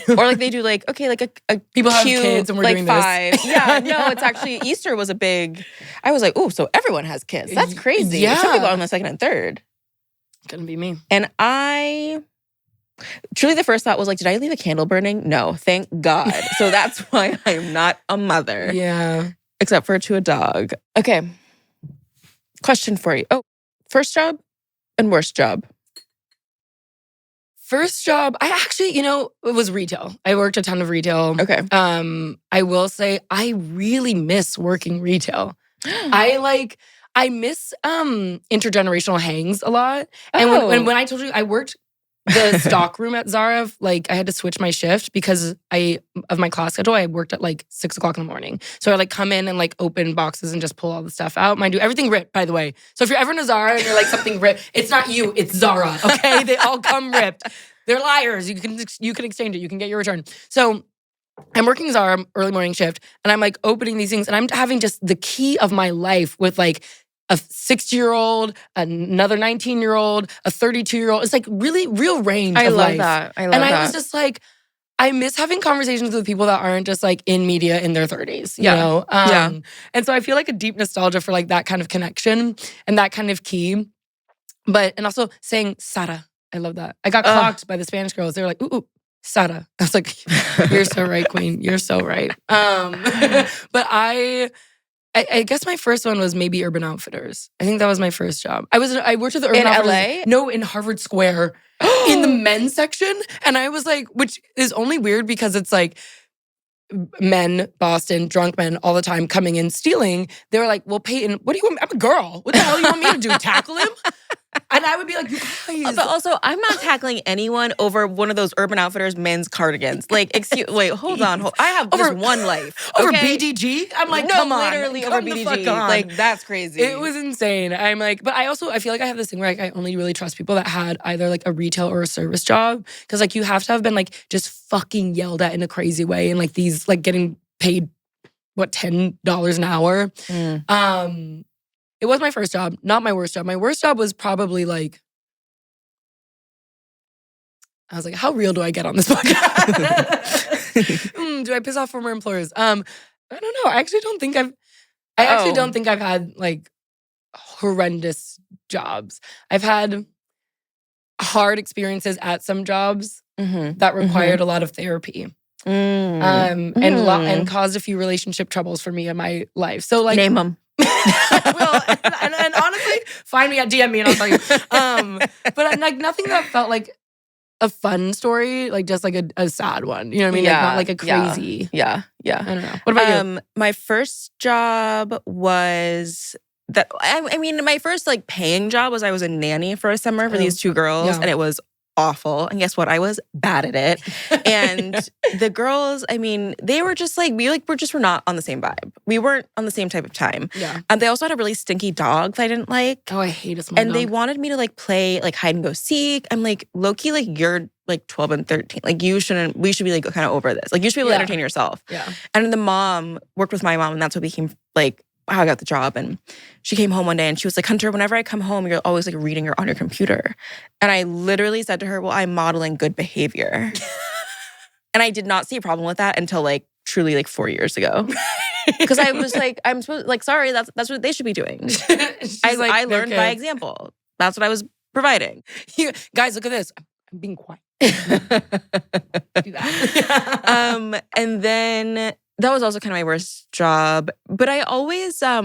Or like they do like, okay, like a people cute, have kids and we're like doing 5. this. Yeah, no, it's actually Easter was a big. I was like, oh, so everyone has kids. That's crazy. Yeah. Some people are on the 2nd and 3rd. Gonna be me. And I truly the first thought was like, did I leave a candle burning? No, thank God. So that's why I'm not a mother. Yeah. Except for to a dog. Okay. Question for you. Oh, first job and worst job. First job, I actually, it was retail. I worked a ton of retail. Okay. I will say I really miss working retail. I miss intergenerational hangs a lot. And when I told you I worked the stock room at Zara, like I had to switch my shift because of my class schedule. I worked at like 6 o'clock in the morning. So I like come in and like open boxes and just pull all the stuff out. Mind you, everything ripped, by the way. So if you're ever in a Zara and you're like something ripped, it's not you, it's Zara, okay? They all come ripped. They're liars. You can exchange it. You can get your return. So I'm working Zara early morning shift and I'm like opening these things and I'm having just the key of my life with like a 60-year-old, another 19-year-old, a 32-year-old. It's like really real range of life. I love that. I was just like, I miss having conversations with people that aren't just like in media in their 30s, you Yeah. know? Yeah. And so I feel like a deep nostalgia for like that kind of connection and that kind of key. And also saying Sara. I love that. I got clocked by the Spanish girls. They were like, ooh, Sara. I was like, you're so right, queen. You're so right. But I guess my first one was maybe Urban Outfitters. I think that was my first job. I worked at the Urban In Outfitters. LA? No, in Harvard Square. In the men's section. And I was like, which is only weird because it's like men, Boston, drunk men all the time coming in stealing. They were like, well, Peyton, what do you want? I'm a girl. What the hell do you want me to do? Tackle him? And I would be like, you guys. But also, I'm not tackling anyone over one of those Urban Outfitters men's cardigans. Like, wait, hold on. I have just one life. Over okay? BDG? I'm like, No, come on. literally come over the BDG. fuck on. Like, that's crazy. It was insane. I'm like, but I feel like I have this thing where like, I only really trust people that had either like a retail or a service job. Because like you have to have been like just fucking yelled at in a crazy way. And like these like getting paid, what, $10 an hour? It was my first job, not my worst job. My worst job was probably like, I was like, how real do I get on this podcast? Do I piss off former employers? I don't know. I actually don't think I've had like horrendous jobs. I've had hard experiences at some jobs that required a lot of therapy. And caused a few relationship troubles for me in my life. So like name them. Well, and honestly, find me at DM me and I'll tell you. But like nothing that felt like a fun story, like just like a sad one. You know what I mean? Like not like a crazy. Yeah. I don't know. What about you? My first job was that. I mean, my first like paying job was I was a nanny for a summer for these two girls, and it was awful. And guess what? I was bad at it. And the girls, I mean, they were just like, we were not on the same vibe. We weren't on the same type of time. Yeah. And they also had a really stinky dog that I didn't like. Oh, I hate a small And dog. they wanted me to like play like hide and go seek. I'm like, low-key, like you're like 12 and 13. Like we should be like kind of over this. Like you should be able to entertain yourself. Yeah. And the mom worked with my mom and that's what became like how I got the job. And she came home one day and she was like, Hunter, whenever I come home, you're always like reading on your computer. And I literally said to her, well, I'm modeling good behavior. And I did not see a problem with that until like truly like 4 years ago. Because I was like, I'm supposed like, sorry, that's what they should be doing. I learned by example. That's what I was providing. Guys, look at this. I'm being quiet. Do that. And then that was also kind of my worst job. But I always, I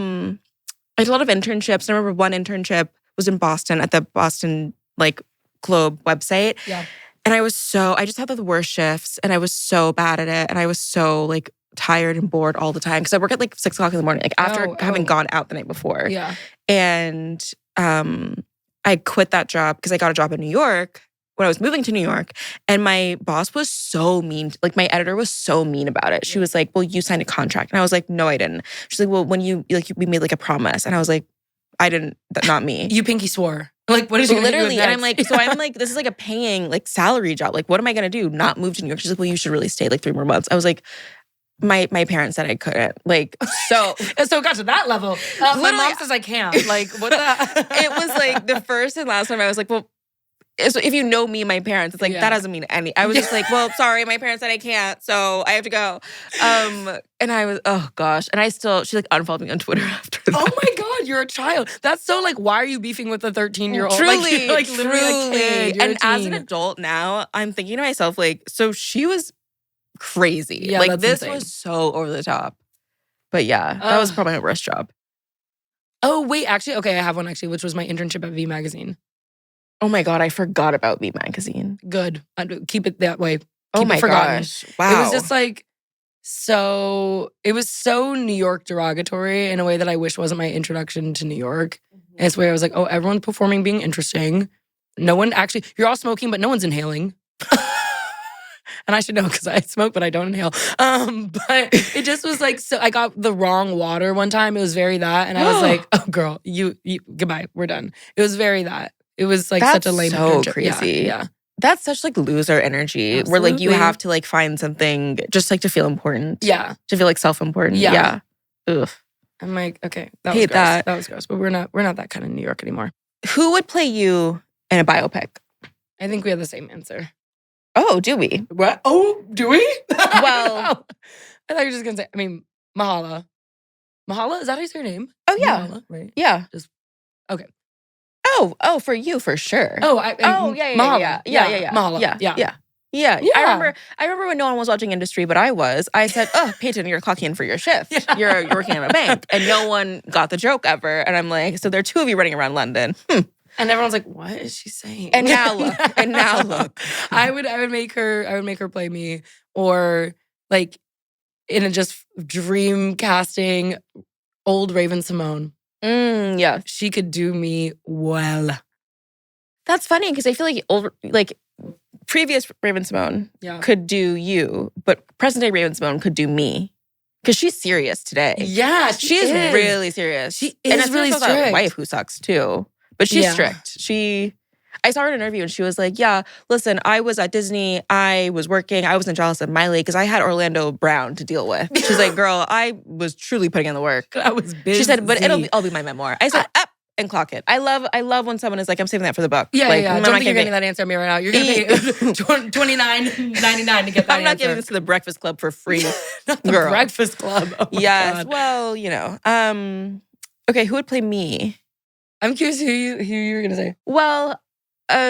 did a lot of internships. I remember one internship was in Boston at the Boston like Globe website. Yeah. And I just had the worst shifts and I was so bad at it. And I was so like tired and bored all the time. Because I work at like 6 o'clock in the morning, like after having gone out the night before. Yeah. And I quit that job because I got a job in New York when I was moving to New York. And my boss was so mean. Like my editor was so mean about it. She was like, well, you signed a contract. And I was like, no, I didn't. She's like, well, when we made like a promise. And I was like, I didn't, not me. You pinky swore. Like, what is she literally? Gonna do And I'm like, so I'm like, this is like a paying like salary job. Like, what am I gonna do? Not move to New York? She's like, well, you should really stay like 3 more months. I was like, my parents said I couldn't. Like, so it got to that level. My mom says I can't. Like, what the? It was like the first and last time I was like, well, so if you know me, my parents, it's like, that doesn't mean any. I was just like, well, sorry, my parents said I can't, so I have to go. And I was, oh gosh. And she like unfollowed me on Twitter after that. Oh my God, you're a child. That's so like, why are you beefing with a 13-year-old? Truly, like literally a kid. You're and a as teen. an adult now, I'm thinking to myself, like, so she was crazy. Yeah, like that's this insane. was so over the top. But yeah, that was probably my worst job. Oh, wait, actually, okay, I have one actually, which was my internship at V Magazine. Oh my God, I forgot about V Magazine. Good. Keep it that way. Oh Keep my it forgotten. gosh. Wow. It was just like, it was so New York derogatory in a way that I wish wasn't my introduction to New York. And it's where I was like, oh, everyone's performing being interesting. No one actually, you're all smoking, but no one's inhaling. And I should know because I smoke, but I don't inhale. But it just was like, so I got the wrong water one time. It was very that. And I was like, oh girl, you goodbye, we're done. It was very that. It was like such a lame so internship. crazy. Yeah. That's such like loser energy where like you Absolutely. have to like find something just like to feel important. Yeah. To feel like self-important. Yeah. Ugh. I'm like, okay, that Hate was gross. that. That was gross. But we're not that kind of New York anymore. Who would play you in a biopic? I think we have the same answer. Oh, do we? What? Oh, do we? Well- I thought you were just gonna say. I mean, Mahala. Mahala, is that how you say your name? Oh, yeah. Mahala, right? Yeah. Okay. Oh, for you, for sure. Oh, Yeah. Mahala. Yeah. Yeah. I remember when no one was watching Industry, but I was. I said, "Oh, Peyton, you're clocking in for your shift. Yeah. You're working at a bank," and no one got the joke ever. And I'm like, so there are two of you running around London. And everyone's like, "What is she saying?" And now look. I would make her play me, or like in a just dream casting, old Raven Simone. Yeah, She could do me well. that's funny because I feel like previous Raven Simone Yeah. could do you, but present day Raven Simone could do me because she's serious today. Yeah, She's really serious. She and is it's really that strict. wife who sucks too, but she's Yeah. strict. I saw her in an interview and she was like, "Yeah, listen, I was at Disney. I was working. I wasn't jealous of Miley because I had Orlando Brown to deal with." She's like, "Girl, I was truly putting in the work." I was busy. She said, "But I'll be my memoir." I said, "Up and clock it." I love when someone is like, "I'm saving that for the book." Yeah, like, yeah. I'm Don't not think you're giving- getting that answer on me right now. You're gonna pay $29.99 to get that I'm not answer. giving this to the Breakfast Club for free. Not the girl. Breakfast Club. Oh my Yes. God. Well, okay, who would play me? I'm curious who you were gonna say. Well,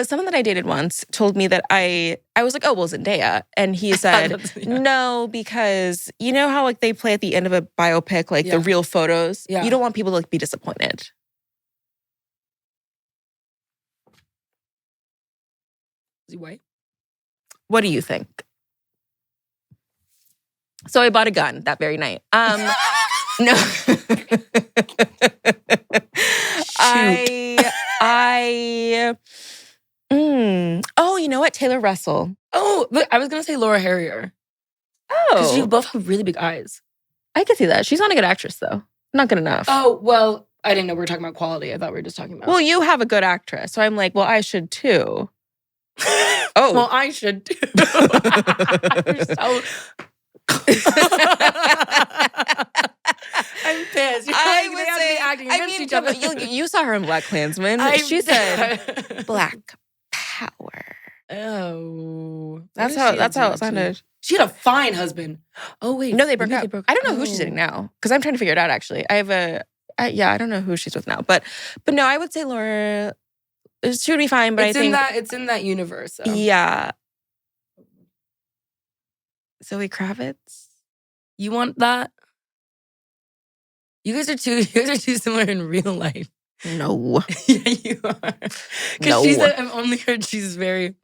someone that I dated once told me that I was like, "Oh, well, Zendaya," and he said, Yeah. "No, because you know how like they play at the end of a biopic, like Yeah. the real photos. Yeah. You don't want people to like be disappointed." Is he white? What do you think? So I bought a gun that very night. No. Oh, you know what? Taylor Russell. Oh, look, I was gonna say Laura Harrier. Because Oh, you both have really big eyes. I could see that. She's not a good actress, though. Not good enough. Oh, well, I didn't know we were talking about quality. I thought we were just talking about. Well, you have a good actress. So I'm like, well, I should too. Oh. Well, I should too. You're so. I'm pissed. You're I like, would they have to say, be acting I against mean, each other. you saw her in Black Klansman. She said Black Power. Oh, That's what did how she do, it sounded. actually? She had a fine husband. Oh wait, No, they broke maybe up. I don't know who she's dating now because I'm trying to figure it out. Actually, I don't know who she's with now, but no, I would say Laura. She would be fine, but It's I think it's in that universe. So. yeah. Zoe Kravitz. You want that? You guys are too similar in real life. No. Yeah, you are. Because No. she said, I've only heard she's very.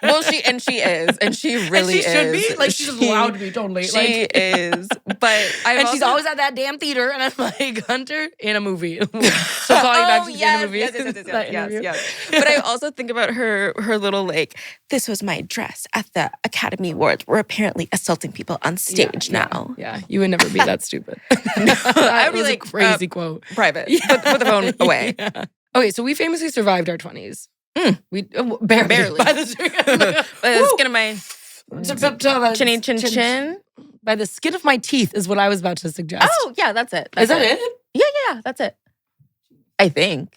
Well, she is, and she really and she should is. be. Like, she's allowed to be, totally. She Like, is, but and she's always at that damn theater, and I'm like, Hunter in a movie. She'll call you back. She's in a movie. That interview. yes. But I also think about her little like, this was my dress at the Academy Awards. We're apparently assaulting people on stage now. Yeah, you would never be that stupid. I would be was like, a crazy quote. Private. Put the phone away. Yeah. Okay, so we famously survived our 20s. We barely. Barely. By the Skin of my chinny chin chin. By the skin of my teeth is what I was about to suggest. Oh, yeah, that's it. Is that it? Yeah, that's it. I think.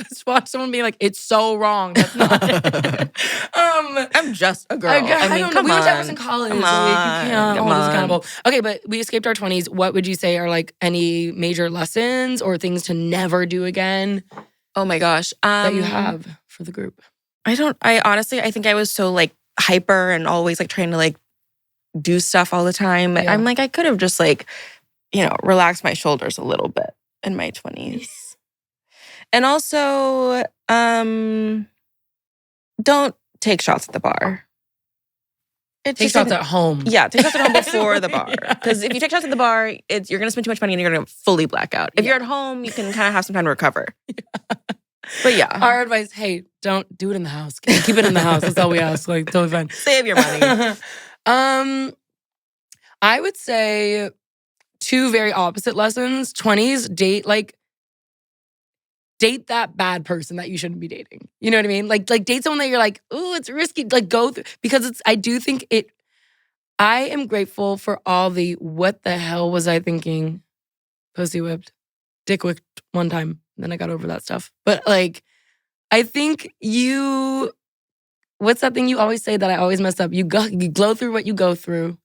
Just watch someone be like, it's so wrong. That's not it. I'm just a girl. I mean, don't know. come We went to on. Everson College. Come So we on. can't Come hold us on. accountable. Okay, but we escaped our 20s. What would you say are like any major lessons or things to never do again Oh my gosh. that you have for the group? I honestly, I think I was so like hyper and always like trying to like do stuff all the time. Yeah. I'm like, I could have just like, relaxed my shoulders a little bit in my 20s. And also, don't take shots at the bar. Take shots at home. Yeah, take shots at home before the bar. Yeah. Because if you take shots at the bar, you're going to spend too much money and you're going to fully black out. If you're at home, you can kind of have some time to recover. But yeah, Our advice, hey, don't do it in the house. Keep it in the house. That's all we ask. Like, totally fine. save your money. I would say two very opposite lessons. 20s, date that bad person that you shouldn't be dating. You know what I mean? Like date someone that you're like, ooh, it's risky. Like go through, because I am grateful for all the what the hell was I thinking? Pussy whipped, dick whipped one time. Then I got over that stuff. But like, I think you what's that thing you always say that I always mess up? You glow through what you go through.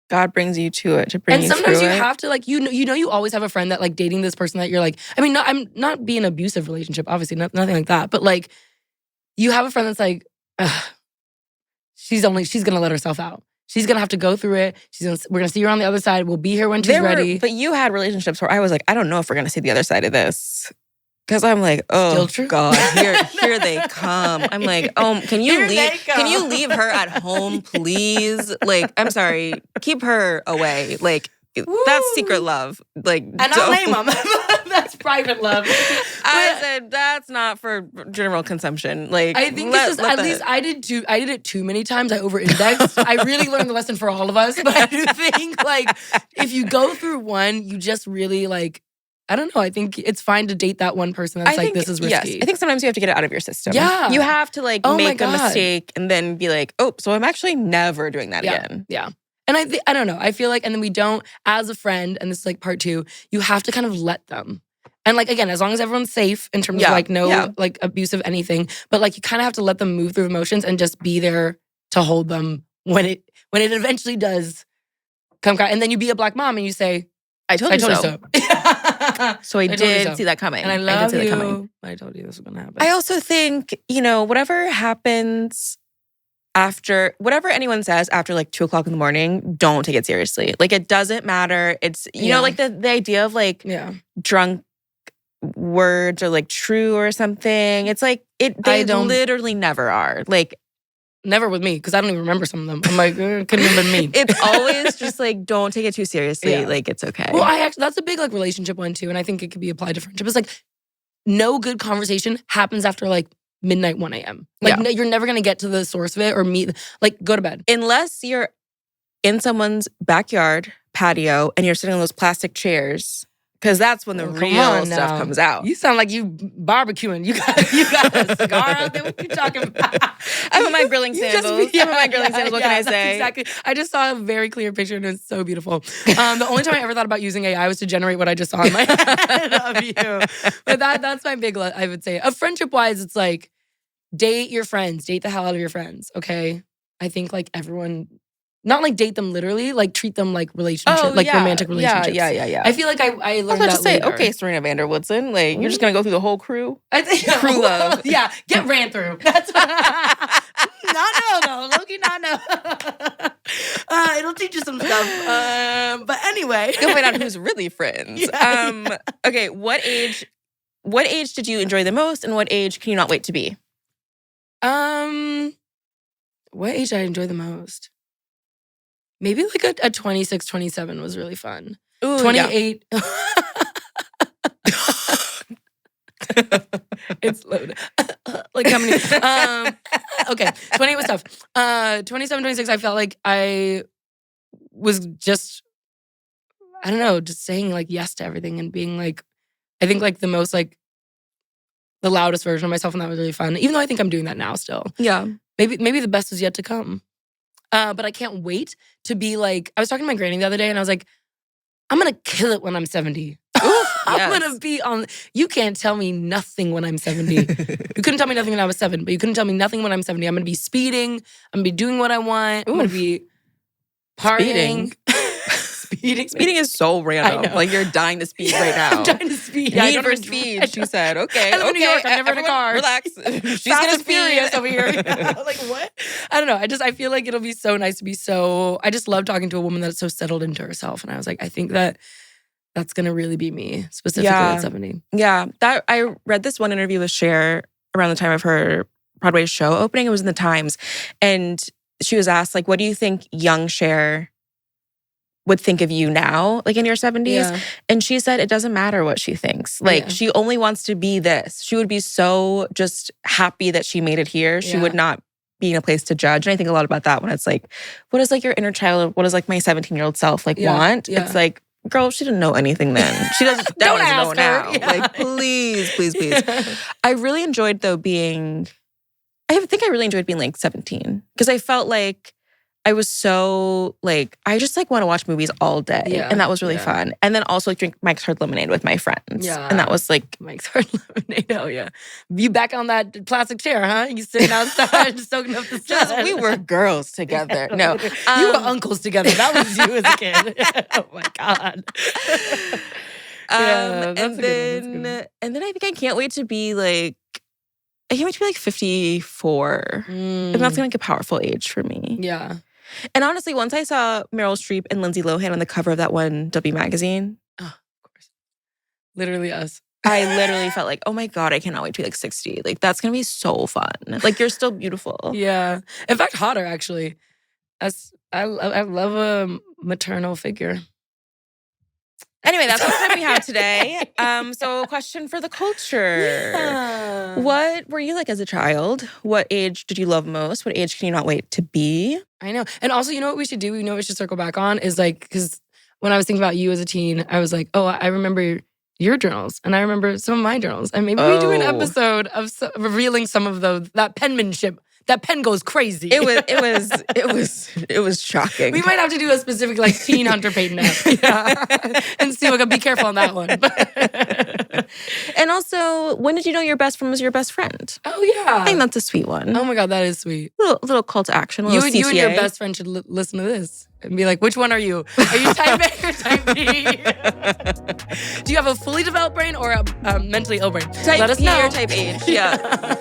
God brings you to it to bring And you sometimes through you it. have to like, you always have a friend that like dating this person that you're like, I mean, I'm not being an abusive relationship, obviously, nothing like that. But like, you have a friend that's like, ugh, she's gonna let herself out. She's gonna have to go through it. We're gonna see her on the other side. We'll be here when she's ready. But you had relationships where I was like, I don't know if we're gonna see the other side of this. Because I'm like, oh Still true. God, here they come. I'm like, can you leave? Can you leave her at home, please? Like, I'm sorry, keep her away. Like, that's secret love. Like, and I'll name them. That's private love. I said that's not for general consumption. Like, I think I did it too many times. I over-indexed. I really learned the lesson for all of us. But I do think like if you go through one, you just really like. I don't know. I think it's fine to date that one person that's like, this is risky. Yes, I think sometimes you have to get it out of your system. Yeah. You have to like make a God. mistake and then be like, oh, so I'm actually never doing that again. Yeah. And I don't know. I feel like, and then we don't, as a friend, and this is like part 2, you have to kind of let them. And like, again, as long as everyone's safe in terms of like no like abusive anything, but like you kind of have to let them move through emotions and just be there to hold them when it eventually does come. And then you be a Black mom and you say, I told you so. So I told you did so. see that coming. And I love did see you. that coming. I told you this was going to happen. I also think, whatever happens after, whatever anyone says after like 2:00 in the morning, don't take it seriously. Like it doesn't matter. It's, you know, like the idea of like drunk words are like true or something. It's like, they literally never are. Like, never with me, because I don't even remember some of them. I'm like, couldn't have been me. It's always just like, don't take it too seriously. Yeah. Like, it's okay. Well, that's a big like relationship one too. And I think it could be applied to friendship. It's like, no good conversation happens after like midnight, 1 a.m. Like you're never going to get to the source of it or like go to bed. Unless you're in someone's backyard patio and you're sitting on those plastic chairs. Because that's when the real stuff comes out. You sound like you barbecuing. You got a cigar out there. What you talking about? I'm in my grilling sandals. What can I say? Exactly. I just saw a very clear picture and it's so beautiful. The only time I ever thought about using AI was to generate what I just saw in my head of you. But that's my big, I would say. Friendship-wise, it's like, date your friends. Date the hell out of your friends, okay? I think like everyone... Not like date them literally, like treat them like romantic relationships. Yeah. I feel like I learned that later. Okay, Serena van der Woodson, like you're just gonna go through the whole crew. I think crew love. Yeah, get ran through. That's not no though. Loki, not no. It'll teach you some stuff. But anyway, you'll find out who's really friends. Okay, what age did you enjoy the most, and what age can you not wait to be? What age did I enjoy the most? Maybe like a 26, 27 was really fun. Ooh, 28. Yeah. It's loaded. Like how many? Okay, 28 was tough. 27, 26, I felt like I was just, I don't know, just saying like yes to everything and being like, I think like the most like, the loudest version of myself, and that was really fun. Even though I think I'm doing that now still. Yeah. Maybe the best is yet to come. But I can't wait to be like, I was talking to my granny the other day and I was like, I'm going to kill it when I'm 70. I'm going to be on, you can't tell me nothing when I'm 70. You couldn't tell me nothing when I was 7, but you couldn't tell me nothing when I'm 70. I'm going to be speeding. I'm going to be doing what I want. I'm going to be partying. Speeding is so random. Like you're dying to speed right now. I'm dying to speed. Need for speed, she said. Okay, I live in New York. I'm never in a car. Relax. She's gonna furious over here. Like what? I don't know. I feel like it'll be so nice to be so. I just love talking to a woman that's so settled into herself, and I was like, I think that's gonna really be me specifically at 70. Yeah, that I read this one interview with Cher around the time of her Broadway show opening. It was in the Times, and she was asked like, "What do you think young Cher would think of you now, like in your 70s?" Yeah. And she said it doesn't matter what she thinks. Like she only wants to be this. She would be so just happy that she made it here. She would not be in a place to judge. And I think a lot about that when it's like, what is like your inner child, what does like my 17-year-old self like want? Yeah. It's like, girl, she didn't know anything then. She doesn't know now. Yeah. Like, please. I really enjoyed though I think I really enjoyed being like 17. Because I felt like I was so like, I just like want to watch movies all day. Yeah, And that was really yeah. fun. And then also like drink Mike's Hard Lemonade with my friends. Yeah. And that was like, Mike's Hard Lemonade. Oh, yeah. You back on that plastic chair, huh? You sitting outside just soaking up the sun. we were girls together. No. You were uncles together. That was you as a kid. Oh, my God. Yeah, that's and a good one, that's then I think I can't wait to be like, I can't wait to be like 54. And that's gonna like a powerful age for me. Yeah. And honestly, once I saw Meryl Streep and Lindsay Lohan on the cover of that one W magazine, Oh, of course. Literally us. I literally felt like, oh my God, I cannot wait to be like 60. Like that's gonna be so fun. Like you're still beautiful. Yeah. In fact, hotter, actually. I love a maternal figure. Anyway, that's what time we have today. So a question for the culture. Yeah. What were you like as a child? What age did you love most? What age can you not wait to be? I know. And also, you know what we should do? You know what we should circle back on? Is like, because when I was thinking about you as a teen, I was like, oh, I remember your journals. And I remember some of my journals. And maybe we do an episode of revealing some of that penmanship. That pen goes crazy. It was shocking. We might have to do a specific like teen Hunter Peyton app. Yeah. And see, be careful on that one. And also, when did you know your best friend was your best friend? Oh, yeah. I think that's a sweet one. Oh my God, that is sweet. Little call to action. You and your best friend should listen to this and be like, which one are you? Are you type A or type B? Do you have a fully developed brain or a mentally ill brain? Type Let us P know. or type H, yeah.